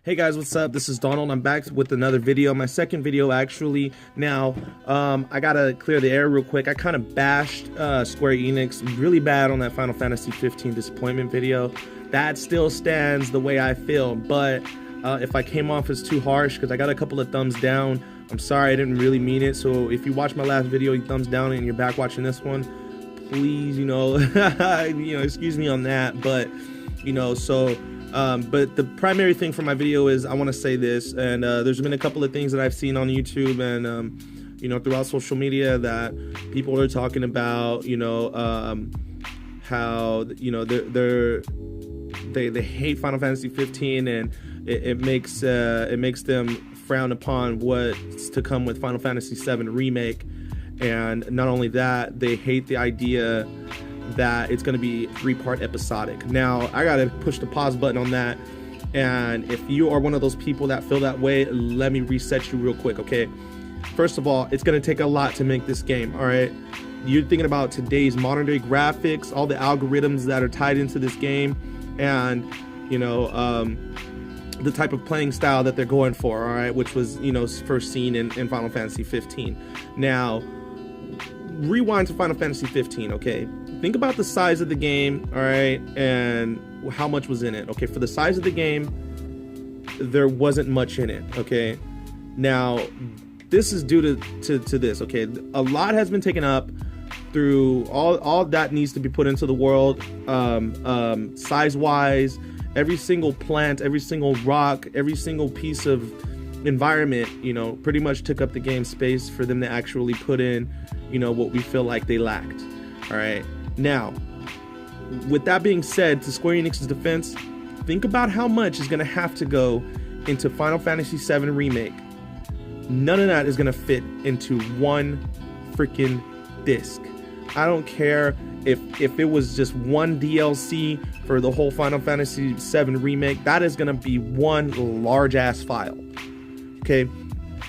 Hey guys, what's up? This is Donald. I'm back with another video, my second video actually. Now, I gotta clear the air real quick. I kind of bashed Square Enix really bad on that Final Fantasy 15 disappointment video. That still stands the way I feel, but if I came off as too harsh, because I got a couple of thumbs down, I'm sorry, I didn't really mean it. So if you watched my last video, you thumbs down and you're back watching this one, please, excuse me on that. But, but the primary thing for my video is I want to say this, and there's been a couple of things that I've seen on YouTube and throughout social media that people are talking about, how they hate Final Fantasy 15 and it makes them frown upon what's to come with Final Fantasy 7 Remake. And not only that, they hate the idea that it's going to be 3-part episodic. Now, I got to push the pause button on that. And if you are one of those people that feel that way, let me reset you real quick, okay? First of all, it's going to take a lot to make this game, all right? You're thinking about today's modern day graphics, all the algorithms that are tied into this game, and, the type of playing style that they're going for, all right? Which was, first seen in Final Fantasy 15. Now, rewind to Final Fantasy 15, okay? Think about the size of the game, all right, and how much was in it. Okay, for the size of the game, there wasn't much in it, okay? Now, this is due to this, okay? A lot has been taken up through all that needs to be put into the world, size-wise. Every single plant, every single rock, every single piece of environment, pretty much took up the game space for them to actually put in, what we feel like they lacked. All right. Now, with that being said, to Square Enix's defense, think about how much is going to have to go into Final Fantasy 7 Remake. None of that is going to fit into one freaking disc. I don't care if it was just one DLC for the whole Final Fantasy 7 Remake. That is going to be one large ass file. Okay,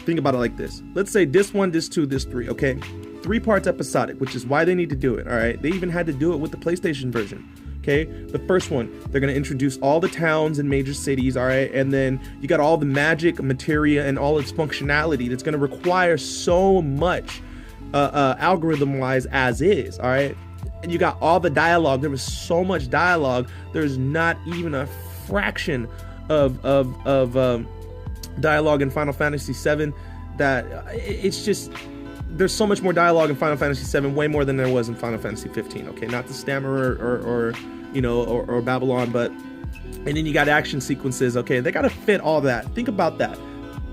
think about it like this. Let's say this 1, this 2, this 3, okay? 3 parts episodic, which is why they need to do it, all right? They even had to do it with the PlayStation version, okay? The first one, they're going to introduce all the towns and major cities, all right? And then you got all the magic, materia, and all its functionality that's going to require so much algorithm-wise as is, all right? And you got all the dialogue. There was so much dialogue. There's not even a fraction of dialogue in Final Fantasy 7 that it's just, there's so much more dialogue in Final Fantasy 7, way more than there was in Final Fantasy 15, okay? Not the Stammerer or Babylon, but, and then you got action sequences, okay? They got to fit all that. Think about that.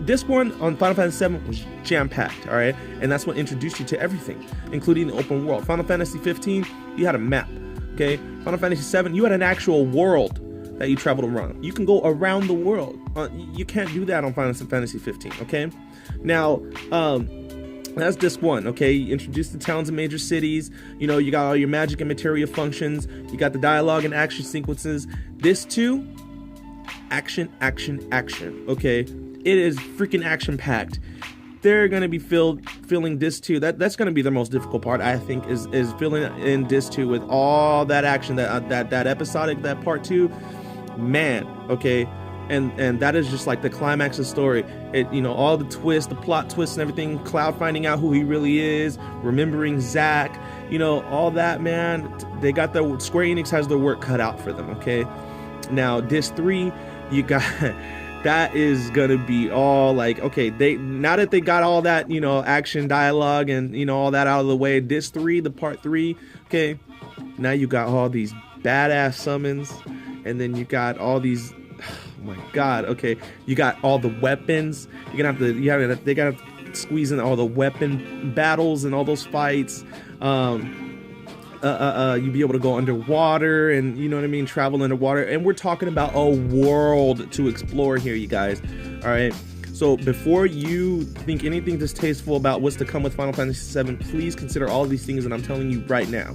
This one on Final Fantasy 7 was jam-packed, all right? And that's what introduced you to everything, including the open world. Final Fantasy 15, you had a map, okay? Final Fantasy 7, you had an actual world that you traveled around. You can go around the world. You can't do that on Final Fantasy 15, okay? Now, that's disc 1, okay? You introduce the towns and major cities. You got all your magic and materia functions. You got the dialogue and action sequences. Disc 2, action, okay? It is freaking action-packed. They're gonna be filling disc 2. That's gonna be the most difficult part, I think, is filling in disc 2 with all that action, that episodic, that part 2. Man, okay, and that is just like the climax of the story. All the twists, the plot twists and everything, Cloud finding out who he really is, remembering Zack, all that, man. They got the Square Enix has their work cut out for them, okay? Now, disc 3, you got that is gonna be all like, okay, now that they got all that, action, dialogue, and all that out of the way, disc 3, the part 3, okay, now you got all these badass summons, and then you got all these, oh my god, okay, you got all the weapons. They gotta squeeze in all the weapon battles and all those fights. You'd be able to go underwater and, travel underwater. And we're talking about a world to explore here, you guys. All right. So before you think anything distasteful about what's to come with Final Fantasy VII, please consider all of these things that I'm telling you right now.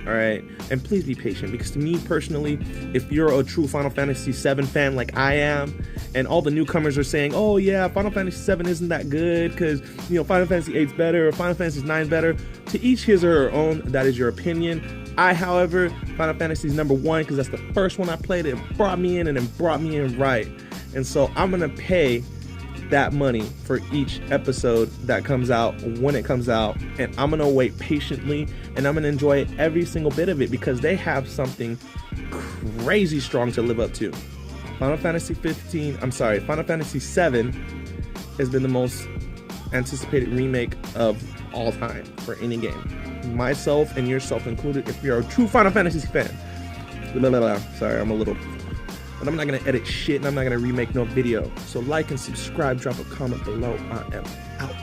All right. And please be patient, because to me personally, if you're a true Final Fantasy VII fan like I am, and all the newcomers are saying, oh yeah, Final Fantasy VII isn't that good because, Final Fantasy VIII's better or Final Fantasy IX's better, to each his or her own. That is your opinion. I, however, Final Fantasy is number 1 because that's the first one I played. It brought me in, and it brought me in right. And so I'm gonna pay that money for each episode that comes out when it comes out, and I'm gonna wait patiently, and I'm gonna enjoy every single bit of it, because they have something crazy strong to live up to. Final Fantasy 7 has been the most anticipated remake of all time for any game, myself and yourself included, if you're a true Final Fantasy fan. Sorry, I'm a little, but I'm not gonna edit shit, and I'm not gonna remake no video. So like and subscribe, drop a comment below. I am out.